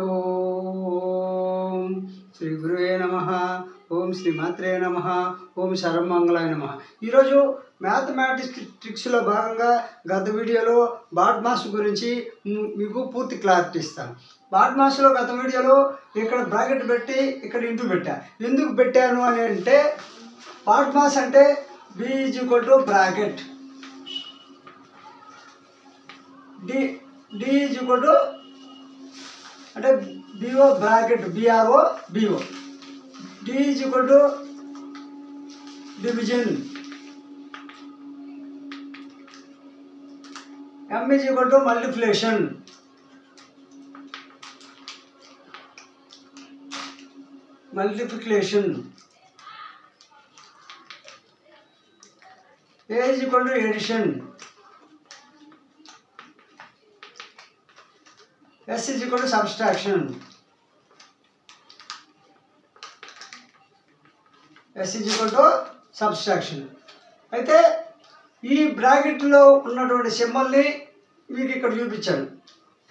ఓం శ్రీ గురువే నమః. ఓం శ్రీ మాత్రే నమః. ఓం సర్వమంగళాయ నమః. ఈరోజు మ్యాథమెటిక్స్ ట్రిక్స్లో భాగంగా గత వీడియోలో బాడ్మాస్ గురించి మీకు పూర్తి క్లారిటీ ఇస్తాను. బాడ్మాస్లో గత వీడియోలో ఇక్కడ బ్రాకెట్ పెట్టి ఇక్కడ ఇంటూ పెట్టా. ఎందుకు పెట్టాను అని అంటే బాడ్మాస్ అంటే B is equal to bracket D is equal to అంటే BO bracket BRO BO D is equal to division M is equal to multiplication A is equal to addition S is equal to subtraction. S is equal to subtraction. అయితే ఈ బ్రాకెట్లో ఉన్నటువంటి సింబల్ని మీకు ఇక్కడ చూపించాను.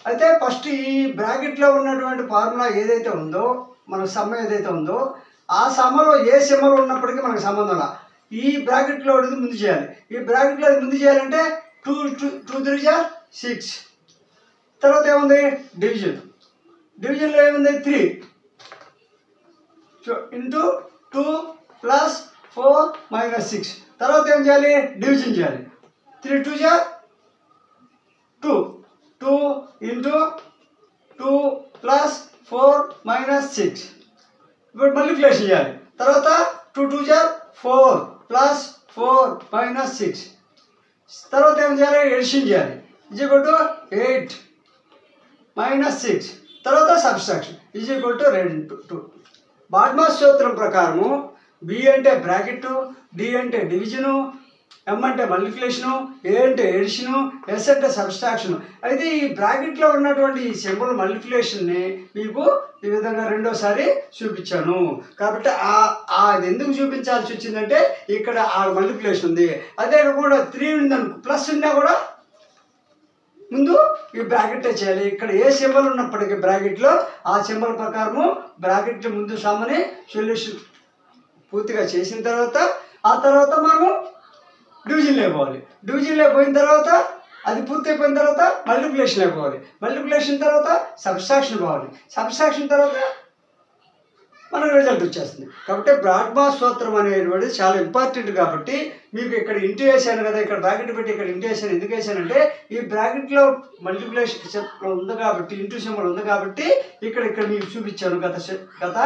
అయితే ఫస్ట్ ఈ బ్రాకెట్లో ఉన్నటువంటి ఫార్ములా ఏదైతే ఉందో మన సమ్ ఏదైతే ఉందో ఆ సమ్మలో ఏ సింబల్ ఉన్నప్పటికీ మనకు సంబంధం లా. ఈ బ్రాకెట్లో ముందు చేయాలి. ఈ బ్రాకెట్లో ముందు చేయాలంటే 2 3 6. తర్వాత ఏముంది డివిజన్లో ఏముంది 3 ఇంటూ 2 ప్లస్ 4 మైనస్ 6. తర్వాత ఏం చేయాలి డివిజన్ చేయాలి. 3 2 2 2 ఇంటూ 2 ప్లస్ 4 మైనస్ 6. ఇప్పుడు మల్టిప్లికేషన్ చేయాలి. తర్వాత 2 2 4 ప్లస్ 4 మైనస్ 6. తర్వాత ఏం చేయాలి ఎడిషన్ చేయాలి. Is equal to 8 minus 6. తర్వాత subtraction is equal to 2. BODMAS సూత్రం ప్రకారము బి అంటే బ్రాకెట్, డి అంటే డివిజను, ఎం అంటే మల్టిప్లికేషను, ఏ అంటే ఎడిషను, ఎస్ అంటే సబ్స్ట్రాక్షను. అయితే ఈ బ్రాకెట్లో ఉన్నటువంటి ఈ సింబల్ మల్టిప్లికేషన్ని మీకు ఈ విధంగా రెండోసారి చూపించాను. కాబట్టి అది ఎందుకు చూపించాల్సి వచ్చిందంటే ఇక్కడ ఆ మల్టిప్లికేషన్ ఉంది. అదే కూడా 3 ఉందనుకో ప్లస్ ఉన్నా కూడా ముందు ఈ బ్రాకెట్ చేయాలి. ఇక్కడ ఏ సింబల్ ఉన్నప్పటికీ బ్రాకెట్లో ఆ సింబల్ ప్రకారము బ్రాకెట్ ముందు సమ్మని సొల్యూషన్ పూర్తిగా చేసిన తర్వాత ఆ తర్వాత మనము డివిజన్లో పోవాలి. డివిజన్లో పోయిన తర్వాత అది పూర్తి అయిపోయిన తర్వాత మల్టిప్లికేషన్లో పోవాలి. మల్టిప్లికేషన్ తర్వాత సబ్స్ట్రాక్షన్ పోవాలి. సబ్స్ట్రాక్షన్ తర్వాత మనకు రిజల్ట్ వచ్చేస్తుంది. కాబట్టి బాడ్మాస్ సూత్రం అనేటువంటి చాలా ఇంపార్టెంట్. కాబట్టి మీకు ఇక్కడ ఇంటూ వేసాను కదా, ఇక్కడ బ్రాకెట్ పెట్టి ఇక్కడ ఇంటూ వేసాను. ఎందుకు వేసానంటే ఈ బ్రాకెట్లో మల్టిప్లికేషన్ ఉంది కాబట్టి ఇంటూ సింబల్ ఉంది కాబట్టి ఇక్కడ మీకు చూపించాను గత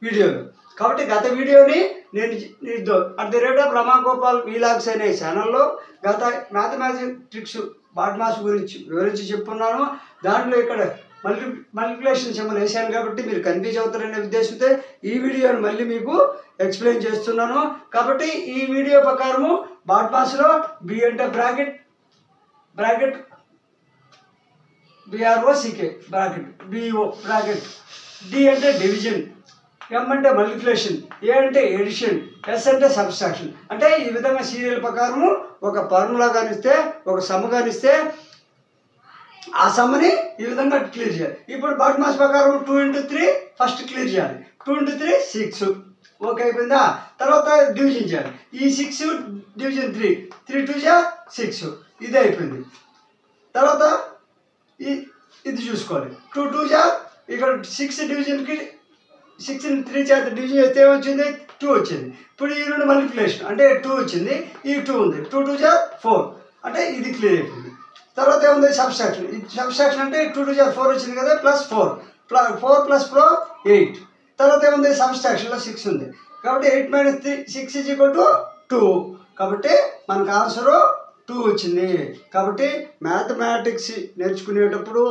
వీడియోలో. కాబట్టి గత వీడియోని నేను రమాగోపాల్ వీలాగ్స్ అనే ఛానల్లో గత మ్యాథమెటిక్స్ ట్రిక్స్ బాడ్మాస్ గురించి వివరించి చెప్పున్నాను. దాంట్లో ఇక్కడ మల్టిప్లికేషన్ సింబల్ వేసాను కాబట్టి మీరు కన్ఫ్యూజ్ అవుతారనే ఉద్దేశంతో ఈ వీడియోని మళ్ళీ మీకు ఎక్స్ప్లెయిన్ చేస్తున్నాను. కాబట్టి ఈ వీడియో ప్రకారము బాడ్మాస్లో బి అంటే బ్రాకెట్ బిఆర్ఓసికే బ్రాకెట్ బిఓ బ్రాకెట్, డి అంటే డివిజన్, ఎం అంటే మల్టిప్లికేషన్, ఏ అంటే ఎడిషన్, ఎస్ అంటే సబ్స్ట్రాక్షన్. అంటే ఈ విధంగా సీరియల్ ప్రకారము ఒక ఫార్ములా కానిస్తే ఒక సమ్ కానిస్తే ఆ సమ్మని ఈ విధంగా క్లియర్ చేయాలి. ఇప్పుడు బాడ్మాస్ ప్రకారం 2 ఇంటూ 3 ఫస్ట్ క్లియర్ చేయాలి. 2 ఇంటూ 3 6. ఓకే అయిపోయిందా? తర్వాత డివిజన్ చేయాలి. ఈ 6 డివిజన్ 3 3 2 6. ఇది అయిపోయింది. తర్వాత ఇది చూసుకోవాలి. 2 2 ఇక్కడ 6 డివిజన్కి 6ని 3 చేత డివిజన్ చేస్తే ఏమొచ్చింది 2 వచ్చింది. ఇప్పుడు ఈ రెండు మల్టిప్లికేషన్ అంటే 2 వచ్చింది, ఈ 2 ఉంది. 2 2 4 అంటే ఇది క్లియర్ అయిపోయింది. తర్వాత ఏముంది సబ్స్ట్రాక్షన్. ఈ సబ్స్ట్రాక్షన్ అంటే 2 2 4 వచ్చింది కదా, ప్లస్ 4 ప్లస్ 4 8. తర్వాత ఏముంది సబ్స్ట్రాక్షన్లో 6 ఉంది కాబట్టి 8 మైనస్ 3 6 ఈజ్ ఈక్వల్ టు 2. కాబట్టి మనకు ఆన్సరు 2 వచ్చింది. కాబట్టి మ్యాథమెటిక్స్ నేర్చుకునేటప్పుడు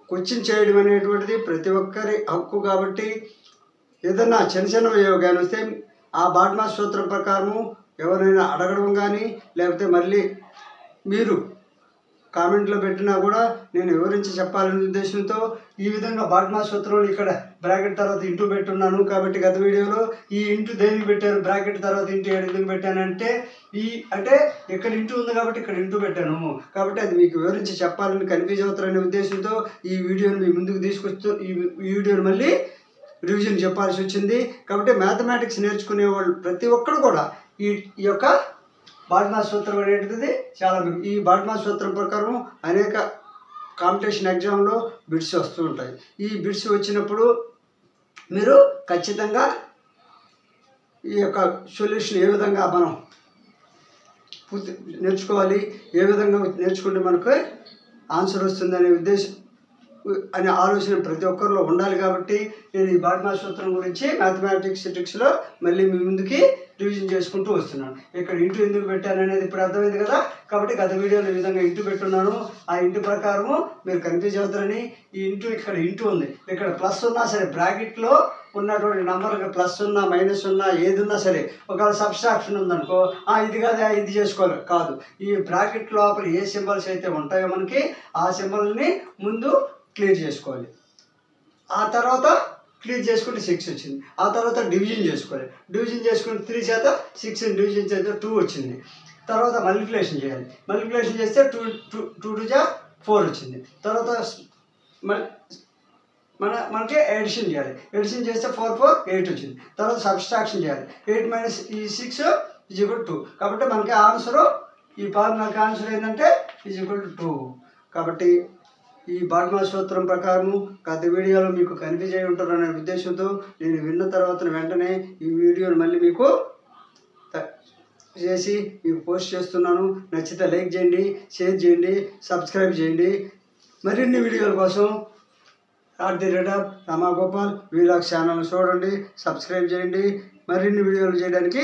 క్వశ్చన్ చేయడం అనేటువంటిది ప్రతి ఒక్కరి హక్కు. కాబట్టి ఏదన్నా చిన్న యోగాన్ని వస్తే ఆ బాడ్మాస్ సూత్రం ప్రకారము ఎవరైనా అడగడం కానీ లేకపోతే మళ్ళీ మీరు కామెంట్లో పెట్టినా కూడా నేను వివరించి చెప్పాలనే ఉద్దేశంతో ఈ విధంగా బాడ్మాస్ సూత్రంలో ఇక్కడ బ్రాకెట్ తర్వాత ఇంటూ పెట్టున్నాను. కాబట్టి గత వీడియోలో ఈ ఇంటూ దేనికి పెట్టారు, బ్రాకెట్ తర్వాత ఇంటూ ఎందుకు పెట్టానంటే అంటే ఇక్కడ ఇంటూ ఉంది కాబట్టి ఇక్కడ ఇంటూ పెట్టాను. కాబట్టి అది మీకు వివరించి చెప్పాలని కన్ఫ్యూజ్ అవుతారనే ఉద్దేశంతో ఈ వీడియోని మీ ముందుకు తీసుకొస్తూ ఈ వీడియోని మళ్ళీ రివిజన్ చెప్పాల్సి వచ్చింది. కాబట్టి మ్యాథమెటిక్స్ నేర్చుకునే వాళ్ళు ప్రతి ఒక్కరు కూడా ఈ యొక్క బాడ్మాస్ సూత్రం అనేటిది చాలా ఈ బాడ్మాస్ సూత్రం ప్రకారం అనేక కాంపిటీషన్ ఎగ్జామ్లో బిట్స్ వస్తూ ఉంటాయి. ఈ బిట్స్ వచ్చినప్పుడు మీరు ఖచ్చితంగా ఈ యొక్క సొల్యూషన్ ఏ విధంగా మనం నేర్చుకోవాలి, ఏ విధంగా నేర్చుకుంటే మనకు ఆన్సర్ వస్తుంది అనే ఆలోచన ప్రతి ఒక్కరిలో ఉండాలి. కాబట్టి నేను ఈ బాడ్మాస్ సూత్రం గురించి మ్యాథమెటిక్స్ ట్రిక్స్లో మళ్ళీ మీ ముందుకి రివిజన్ చేసుకుంటూ వస్తున్నాను. ఇక్కడ ఇంటూ ఎందుకు పెట్టాను అనేది ఇప్పుడు అర్థమైంది కదా. కాబట్టి గత వీడియోలో ఈ విధంగా ఇంటూ పెట్టున్నాను. ఆ ఇంటూ ప్రకారము మీరు కన్ఫ్యూజ్ అవుతారని ఈ ఇంటూ ఇక్కడ ఇంటూ ఉంది, ఇక్కడ ప్లస్ ఉన్నా సరే బ్రాకెట్లో ఉన్నటువంటి నంబర్కి ప్లస్ ఉన్నా మైనస్ ఉన్నా ఏది ఉన్నా సరే ఒకవేళ సబ్స్ట్రాక్షన్ ఉందనుకో ఇది కాదా ఇది చేసుకోవాలి కాదు. ఈ బ్రాకెట్ లోపల ఏ సింబల్స్ అయితే ఉంటాయో మనకి ఆ సింబల్ని ముందు క్లియర్ చేసుకోవాలి. ఆ తర్వాత క్లియర్ చేసుకుంటే 6 వచ్చింది. ఆ తర్వాత డివిజన్ చేసుకోవాలి. డివిజన్ చేసుకుంటే 3 చేత 6 డివిజన్ చేత 2 వచ్చింది. తర్వాత మల్టిప్లికేషన్ చేయాలి. మల్టిప్లికేషన్ చేస్తే 2 2 4 వచ్చింది. తర్వాత మనకి ఎడిషన్ చేయాలి. ఎడిషన్ చేస్తే 4 4 8 వచ్చింది. తర్వాత సబ్స్ట్రాక్షన్ చేయాలి. 8 మైనస్ ఈ 6 = 2. కాబట్టి మనకి ఆన్సరు ఈ ఫార్ములాకి ఆన్సర్ ఏంటంటే = 2. కాబట్టి ఈ బాడ్మాస్ సూత్రం ప్రకారము గత వీడియోలో మీకు కన్ఫ్యూజ్ అయి ఉంటారనే ఉద్దేశంతో నేను విన్న తర్వాత వెంటనే ఈ వీడియోని మళ్ళీ మీకు చేసి మీకు పోస్ట్ చేస్తున్నాను. నచ్చితే లైక్ చేయండి, షేర్ చేయండి, సబ్స్క్రైబ్ చేయండి. మరిన్ని వీడియోల కోసం @రమాగోపాల్ వీలాగ్స్ ఛానల్ చూడండి, సబ్స్క్రైబ్ చేయండి. మరిన్ని వీడియోలు చేయడానికి